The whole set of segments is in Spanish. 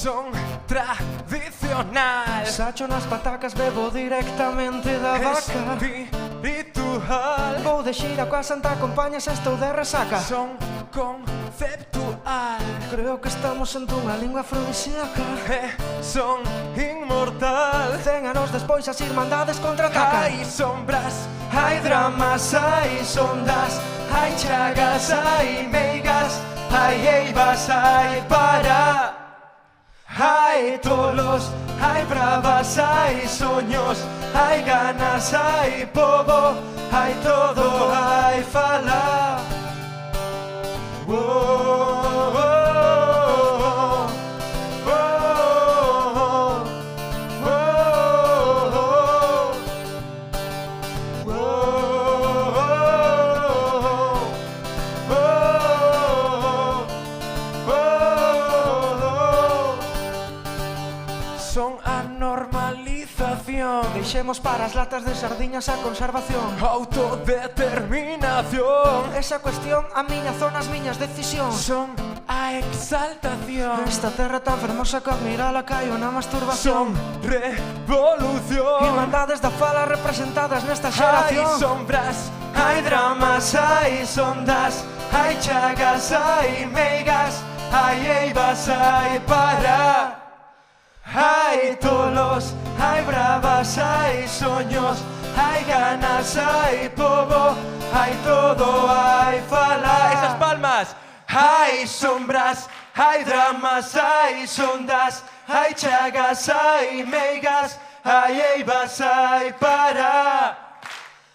son tradicional. Sacho nas patacas, bebo directamente da vaca. Espiritual. Vou de xira coa Santa Compaña se estou de resaca. Son conceptual. Creo que estamos en unha lingua afrodisíaca. Son inmortal. 100 anos despois as irmandades contraatacan. Hai sombras, Hai dramas, hai sondas, hai chagas, hai meigas, hai eivas, hai para. Hai tolos, hai bravas, hai soños, hai ganas, hai pobo, hai todo, hai fala. son a normalización. Deixemos para as latas de sardiñas a conservación. Autodeterminación. Esa cuestión, a miña zona, as miñas decisións. Son a exaltación. Esta terra tan fermosa que admirala caio na masturbación. Son revolución. Irmandades da fala representadas nesta Hai xeración. sombras, Hai dramas, hai sondas, hai chagas, hai meigas, hai eivas, hai para. Hai tolos, hai bravas, hai soños, hai ganas, hai pobo, hai todo, hai fala. esas palmas. Hai sombras, hai dramas, hai sondas, hai chagas, hai meigas, hai eivas, hai para.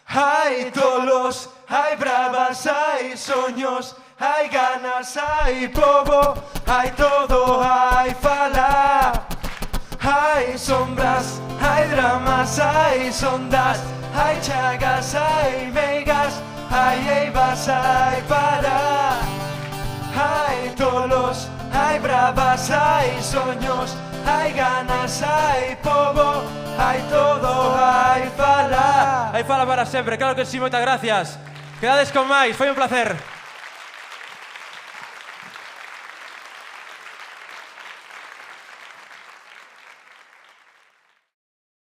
Hai tolos, hai bravas, hai soños, hai ganas, hai pobo, hai todo, hai fala. Hai sombras, hai dramas, hai sondas, hai chagas, hai meigas, hai eivas, hai para. Hai tolos, hai bravas, hai soños, hai ganas, hai pobo, hai todo, hai fala. Hai fala para sempre, claro que sí, moitas gracias. Quedades con máis, foi un placer.